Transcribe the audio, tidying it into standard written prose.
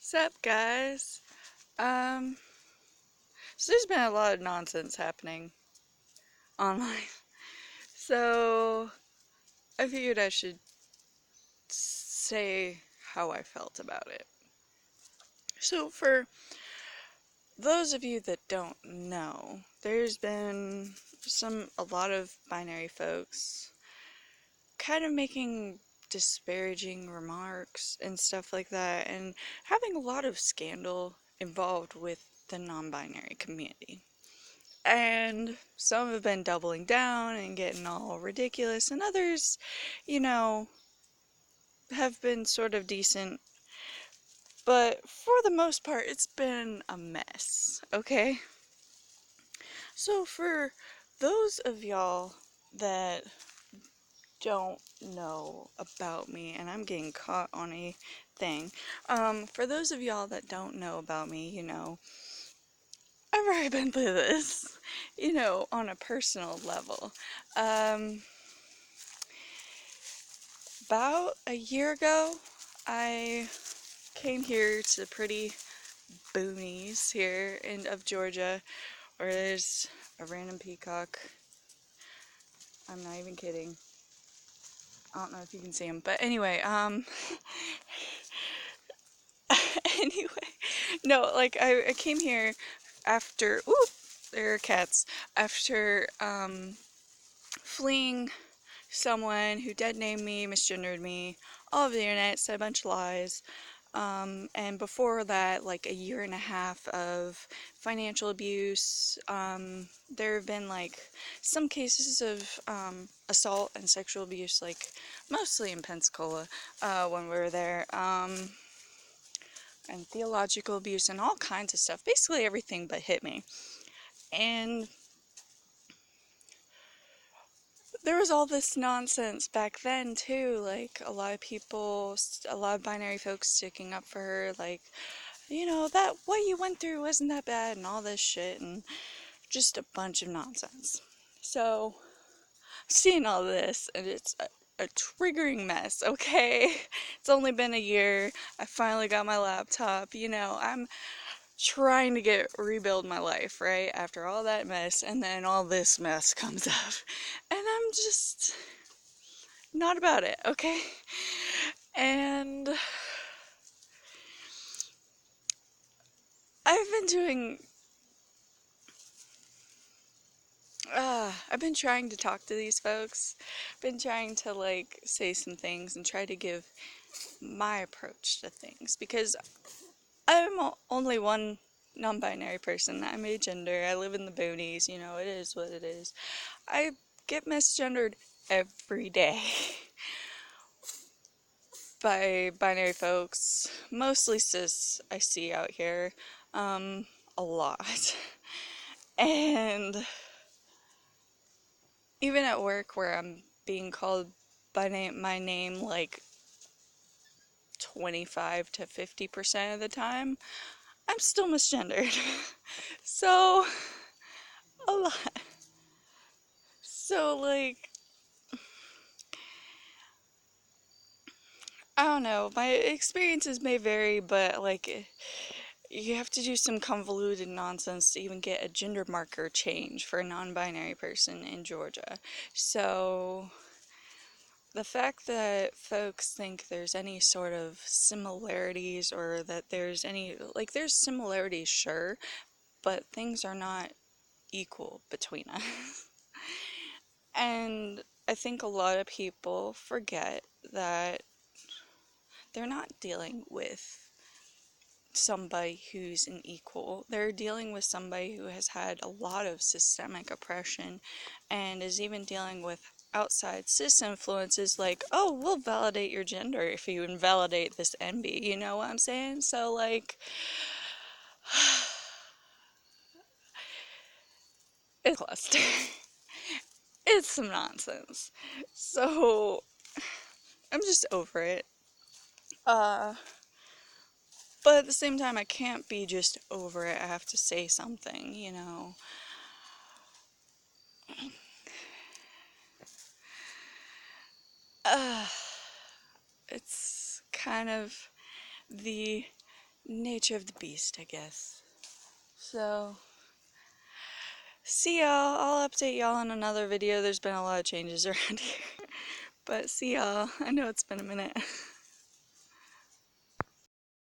Sup, guys? Um, so there's been a lot of nonsense happening online. So I figured I should say how I felt about it. So for those of you that don't know, there's been a lot of binary folks kind of making disparaging remarks and stuff like that, and having a lot of scandal involved with the non-binary community. And some have been doubling down and getting all ridiculous, and others, you know, have been sort of decent. But for the most part, it's been a mess, okay? So for those of y'all that don't know about me, and I'm getting caught on a thing, for those of y'all that don't know about me, I've already been through this, on a personal level. Um, About a year ago, I came here to the pretty boonies here of Georgia, where there's a random peacock. I'm not even kidding. I don't know if you can see him, but anyway, anyway, no, like I came here after, ooh, there are cats, after fleeing someone who dead named me, misgendered me, all over the internet, said a bunch of lies. And before that, like a year and a half of financial abuse. There have been like some cases of assault and sexual abuse, like mostly in Pensacola when we were there, and theological abuse and all kinds of stuff. Basically, everything but hit me. And there was all this nonsense back then too, like a lot of people, a lot of binary folks sticking up for her, like, that what you went through wasn't that bad and all this shit, and just a bunch of nonsense. So, seeing all this, and it's a triggering mess, okay? It's only been a year. I finally got my laptop. I'm trying to rebuild my life, right? After all that mess, and then all this mess comes up. And I'm just not about it, okay? And I've been doing I've been trying to talk to these folks. Been trying to like say some things and try to give my approach to things because I'm only one non-binary person. I'm agender. I live in the boonies. It is what it is. I get misgendered every day by binary folks, mostly cis. I see out here, a lot, and even at work where I'm being called by my name like 25 to 50% of the time, I'm still misgendered. So, a lot. So, like, I don't know. My experiences may vary, but, like, you have to do some convoluted nonsense to even get a gender marker change for a non binary person in Georgia. So, the fact that folks think there's any sort of similarities or that there's there's similarities, sure, but things are not equal between us. And I think a lot of people forget that they're not dealing with somebody who's an equal. They're dealing with somebody who has had a lot of systemic oppression and is even dealing with outside cis influences like, oh, we'll validate your gender if you invalidate this envy. You know what I'm saying? So, like, it's a cluster. It's some nonsense. So, I'm just over it. Uh, but at the same time, I can't be just over it. I have to say something. Uh, it's kind of the nature of the beast, I guess. So, see y'all. I'll update y'all in another video. There's been a lot of changes around here. But see y'all. I know it's been a minute.